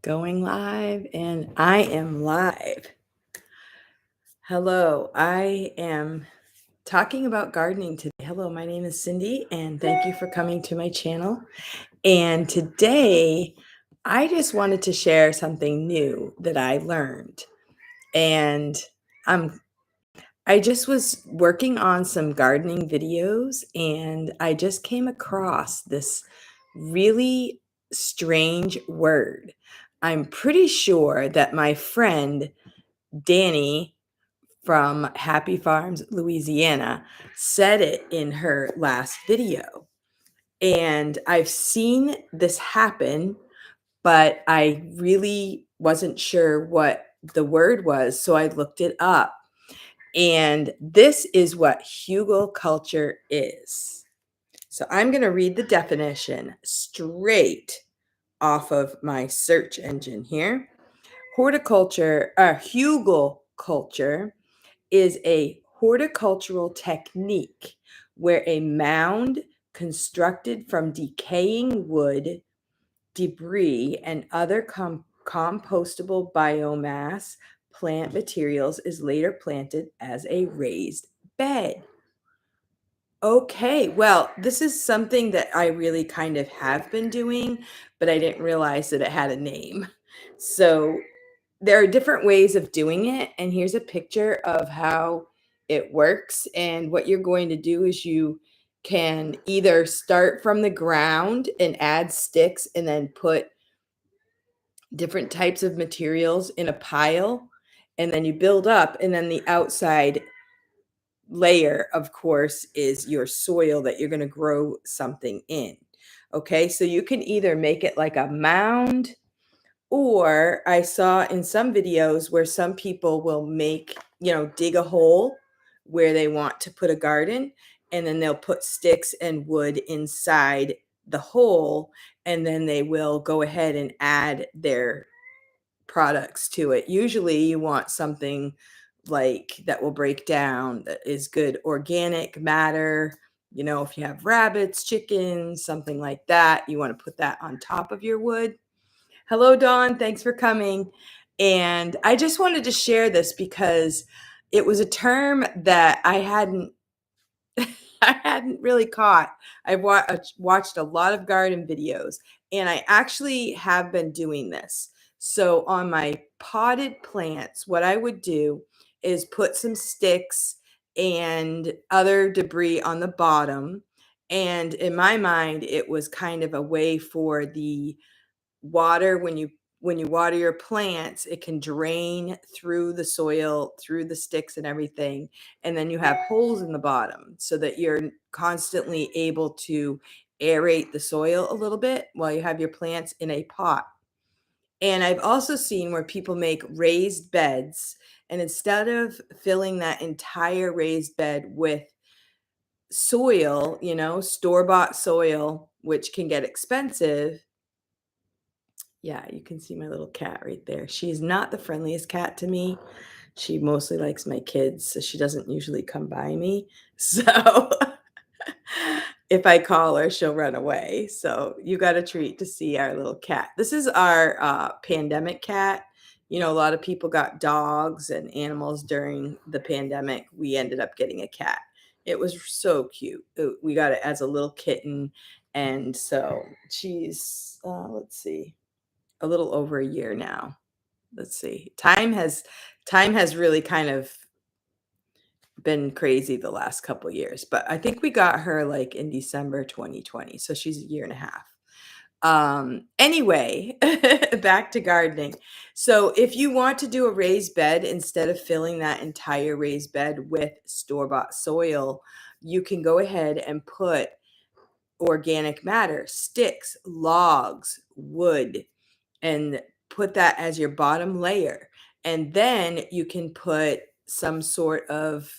Going live, and I am live. Hello, I am talking about gardening today. Hello, my name is Cindy, and thank you for coming to my channel. And today, I just wanted to share something new that I learned. And I just was working on some gardening videos, and I just came across this really strange word. I'm pretty sure that my friend Danny from Happy Farms, Louisiana, said it in her last video. And I've seen this happen, but I really wasn't sure what the word was. So I looked it up. And this is what Hugelkultur is. So I'm going to read the definition straight off of my search engine here. Hugelkultur is a horticultural technique where a mound constructed from decaying wood, debris, and other compostable biomass plant materials is later planted as a raised bed. Okay, well, this is something that I really kind of have been doing, but I didn't realize that it had a name. So there are different ways of doing it, and here's a picture of how it works. And what you're going to do is you can either start from the ground and add sticks and then put different types of materials in a pile, and then you build up, and then the outside layer, of course, is your soil that you're going to grow something in. Okay, so you can either make it like a mound, or I saw in some videos where some people will make, dig a hole where they want to put a garden, and then they'll put sticks and wood inside the hole, and then they will go ahead and add their products to it. Usually you want something like that will break down, that is good organic matter. If you have rabbits, chickens, something like that, you want to put that on top of your wood. Hello, Dawn. Thanks for coming. And I just wanted to share this because it was a term that I hadn't I hadn't really caught. I've watched a lot of garden videos, and I actually have been doing this. So on my potted plants, what I would do is put some sticks and other debris on the bottom. And in my mind, it was kind of a way for the water, when you water your plants, it can drain through the soil, through the sticks and everything, and then you have holes in the bottom so that you're constantly able to aerate the soil a little bit while you have your plants in a pot. And I've also seen where people make raised beds, and instead of filling that entire raised bed with soil, store-bought soil, which can get expensive. Yeah, you can see my little cat right there. She's not the friendliest cat to me. She mostly likes my kids, so she doesn't usually come by me. So if I call her, she'll run away. So you got a treat to see our little cat. This is our pandemic cat. A lot of people got dogs and animals during the pandemic. We ended up getting a cat. It was so cute. We got it as a little kitten. And so she's, let's see, a little over a year now. Let's see. Time has really kind of been crazy the last couple years, but I think we got her like in December 2020, so she's a year and a half. Anyway, back to gardening. So if you want to do a raised bed, instead of filling that entire raised bed with store-bought soil, you can go ahead and put organic matter, sticks, logs, wood, and put that as your bottom layer. And then you can put some sort of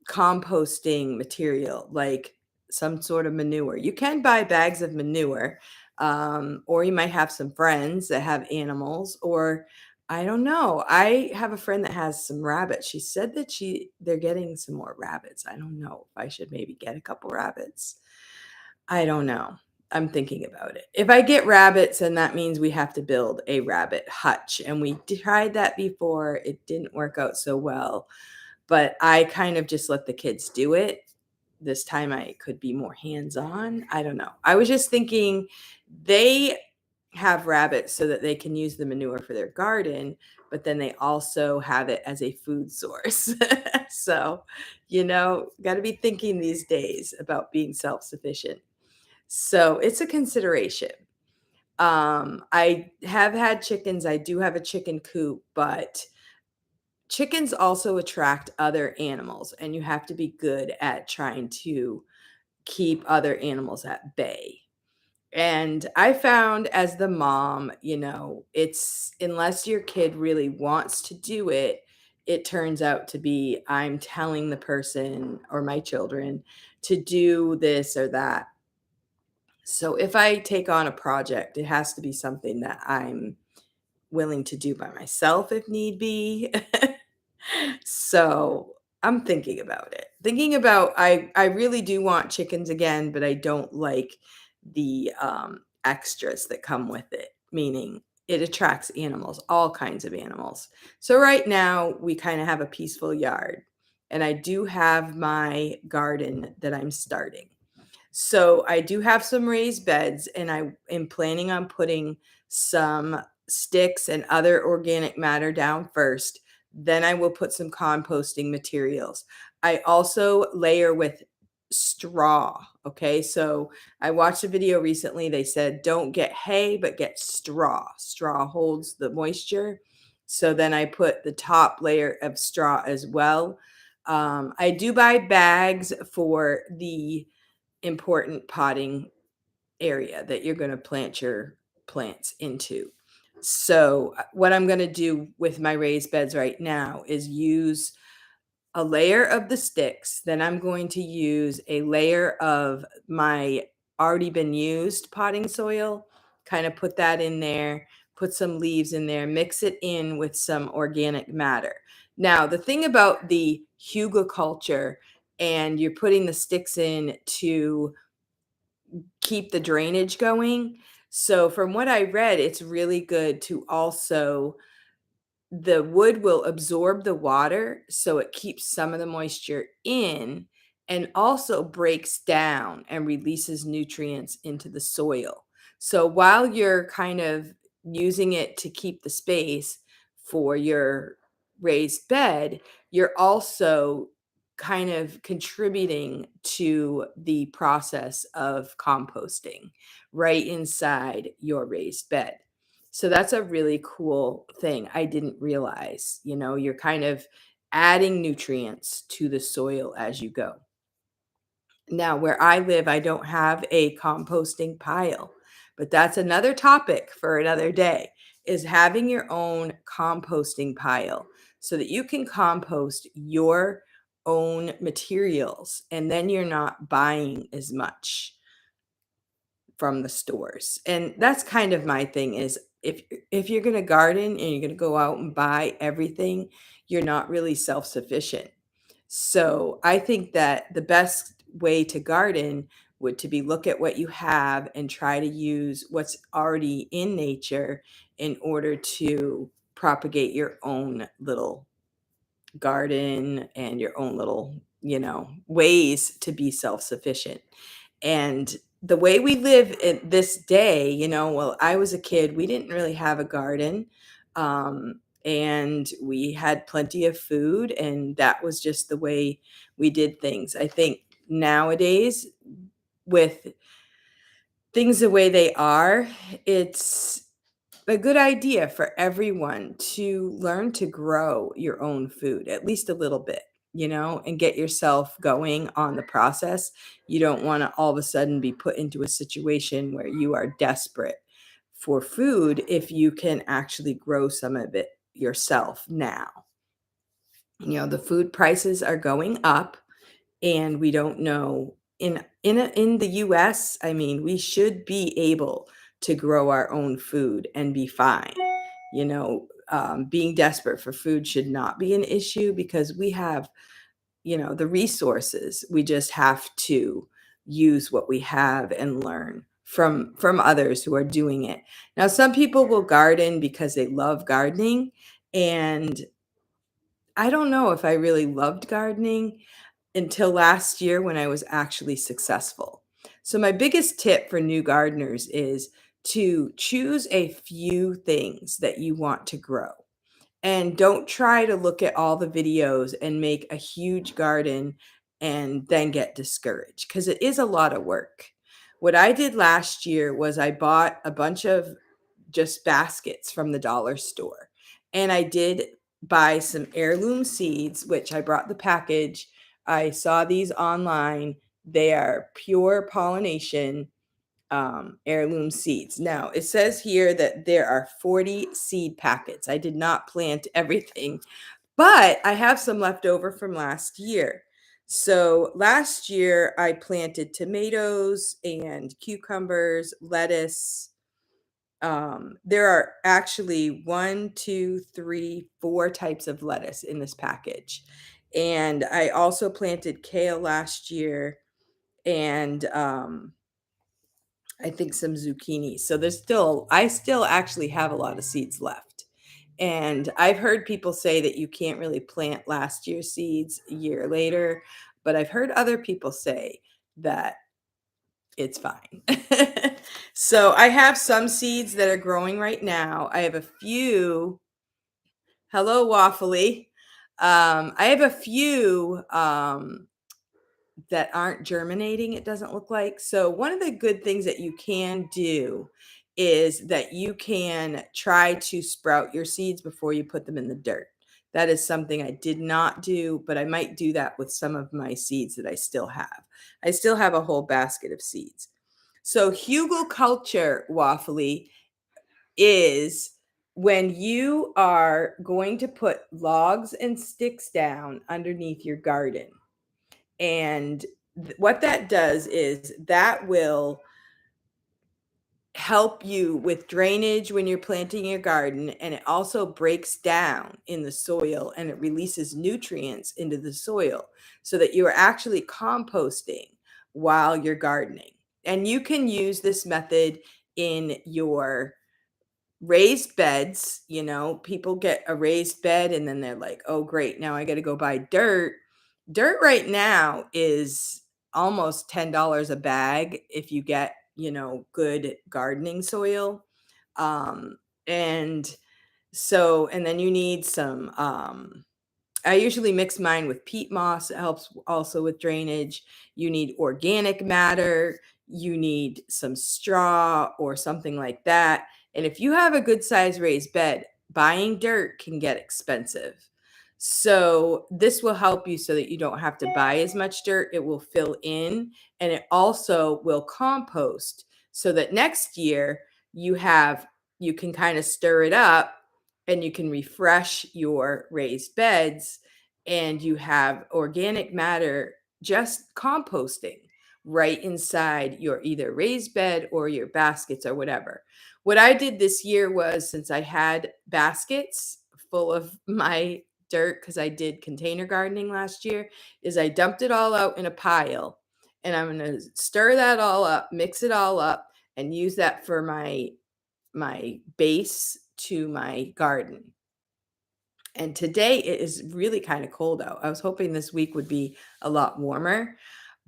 composting material, like some sort of manure. You can buy bags of manure, or you might have some friends that have animals, or I don't know. I have a friend that has some rabbits. She said that they're getting some more rabbits. I don't know if I should maybe get a couple rabbits. I don't know. I'm thinking about it. If I get rabbits, then that means we have to build a rabbit hutch. And we tried that before. It didn't work out so well, but I kind of just let the kids do it. This time I could be more hands-on. I don't know. I was just thinking they have rabbits so that they can use the manure for their garden, but then they also have it as a food source. So, got to be thinking these days about being self-sufficient. So it's a consideration. I have had chickens. I do have a chicken coop, but chickens also attract other animals, and you have to be good at trying to keep other animals at bay. And I found as the mom, it's unless your kid really wants to do it, it turns out to be I'm telling the person or my children to do this or that. So if I take on a project, it has to be something that I'm willing to do by myself if need be. So I'm thinking about it. Thinking about I really do want chickens again, but I don't like the extras that come with it, meaning it attracts animals, all kinds of animals. So right now we kind of have a peaceful yard, and I do have my garden that I'm starting. So I do have some raised beds, and I am planning on putting some sticks and other organic matter down first. Then I will put some composting materials. I also layer with straw. Okay. So I watched a video recently. They said don't get hay, but get straw. Straw holds the moisture. So then I put the top layer of straw as well. I do buy bags for the important potting area that you're going to plant your plants into. So, what I'm going to do with my raised beds right now is use a layer of the sticks. Then I'm going to use a layer of my already been used potting soil, kind of put that in there, put some leaves in there, mix it in with some organic matter. Now, the thing about the Hugelkultur and you're putting the sticks in to keep the drainage going. So from what I read, it's really good to also the wood will absorb the water, so it keeps some of the moisture in and also breaks down and releases nutrients into the soil. So while you're kind of using it to keep the space for your raised bed, you're also kind of contributing to the process of composting right inside your raised bed. So that's a really cool thing I didn't realize. You're kind of adding nutrients to the soil as you go. Now, where I live, I don't have a composting pile, but that's another topic for another day, is having your own composting pile so that you can compost your own materials and then you're not buying as much from the stores. And that's kind of my thing is if you're going to garden and you're going to go out and buy everything, you're not really self-sufficient. So, I think that the best way to garden would to be look at what you have and try to use what's already in nature in order to propagate your own little garden and your own little, ways to be self-sufficient. And the way we live in this day, well, I was a kid, we didn't really have a garden. And we had plenty of food, and that was just the way we did things. I think nowadays, with things the way they are, it's a good idea for everyone to learn to grow your own food, at least a little bit, and get yourself going on the process. You don't want to all of a sudden be put into a situation where you are desperate for food if you can actually grow some of it yourself now. The food prices are going up, and we don't know in the US, I mean, we should be able to grow our own food and be fine. Being desperate for food should not be an issue because we have, the resources. We just have to use what we have and learn from others who are doing it. Now, some people will garden because they love gardening, and I don't know if I really loved gardening until last year when I was actually successful. So my biggest tip for new gardeners is to choose a few things that you want to grow. And don't try to look at all the videos and make a huge garden and then get discouraged, because it is a lot of work. What I did last year was I bought a bunch of just baskets from the dollar store. And I did buy some heirloom seeds, which I brought the package. I saw these online. They are pure pollination heirloom seeds. Now, it says here that there are 40 seed packets. I did not plant everything, but I have some left over from last year. So last year I planted tomatoes and cucumbers, lettuce. There are actually 1, 2, 3, 4 types of lettuce in this package. And I also planted kale last year, and I think some zucchini. So I still actually have a lot of seeds left. And I've heard people say that you can't really plant last year's seeds a year later, but I've heard other people say that it's fine. So I have some seeds that are growing right now. I have a few. Hello, Waffly. I have a few that aren't germinating, it doesn't look like. So one of the good things that you can do is that you can try to sprout your seeds before you put them in the dirt. That is something I did not do, but I might do that with some of my seeds that I still have. I still have a whole basket of seeds. So Hugelkultur, Waffly, is when you are going to put logs and sticks down underneath your garden. And what that does is that will help you with drainage when you're planting your garden, and it also breaks down in the soil and it releases nutrients into the soil so that you are actually composting while you're gardening. And you can use this method in your raised beds. People get a raised bed and then they're like, oh great, now I got to go buy dirt right now is almost $10 a bag if you get good gardening soil. And then you need some I usually mix mine with peat moss. It helps also with drainage. You need organic matter. You need some straw or something like that. And if you have a good size raised bed, buying dirt can get expensive. So this will help you so that you don't have to buy as much dirt. It will fill in, and it also will compost so that next year you can kind of stir it up and you can refresh your raised beds, and you have organic matter just composting right inside your either raised bed or your baskets or whatever. What I did this year was, since I had baskets full of my dirt, because I did container gardening last year, is I dumped it all out in a pile, and I'm going to stir that all up, mix it all up, and use that for my base to my garden. And today it is really kind of cold out. I was hoping this week would be a lot warmer,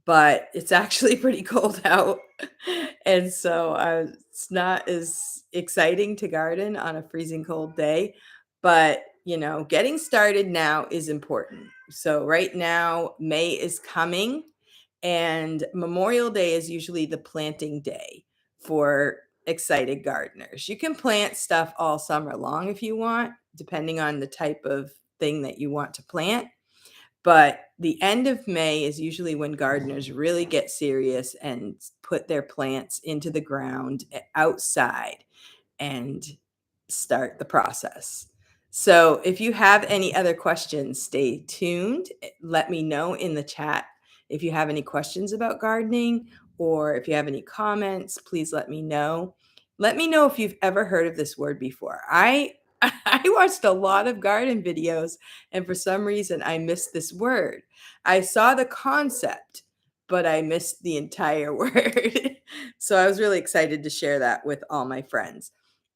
but it's actually pretty cold out. And so it's not as exciting to garden on a freezing cold day. But, getting started now is important. So right now, May is coming, and Memorial Day is usually the planting day for excited gardeners. You can plant stuff all summer long if you want, depending on the type of thing that you want to plant. But the end of May is usually when gardeners really get serious and put their plants into the ground outside and start the process. So if you have any other questions, stay tuned. Let me know in the chat if you have any questions about gardening, or if you have any comments, please let me know. Let me know if you've ever heard of this word before. I watched a lot of garden videos, and for some reason I missed this word. I saw the concept, but I missed the entire word. So I was really excited to share that with all my friends.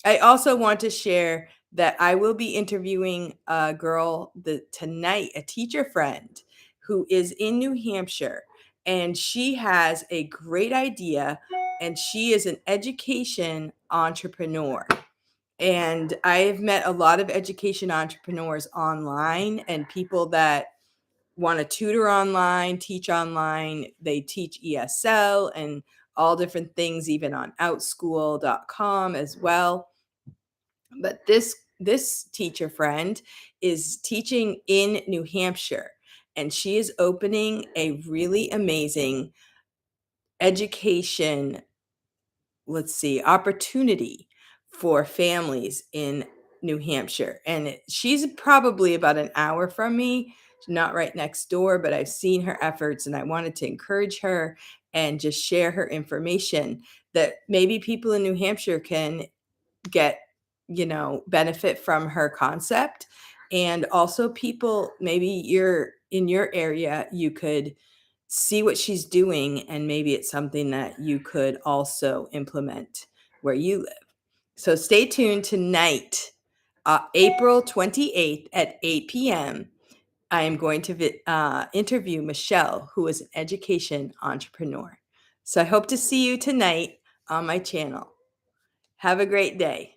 I also want to share that I will be interviewing a girl tonight, a teacher friend who is in New Hampshire, and she has a great idea, and she is an education entrepreneur. And I've met a lot of education entrepreneurs online and people that want to tutor online, teach online. They teach ESL and all different things, even on outschool.com as well. But this teacher friend is teaching in New Hampshire, and she is opening a really amazing education, opportunity for families in New Hampshire. And she's probably about an hour from me, not right next door, but I've seen her efforts and I wanted to encourage her and just share her information that maybe people in New Hampshire can get, benefit from her concept. And also people, maybe you're in your area, you could see what she's doing and maybe it's something that you could also implement where you live. So stay tuned tonight, April 28th at 8 p.m. I am going to interview Michelle, who is an education entrepreneur. So I hope to see you tonight on my channel. Have a great day.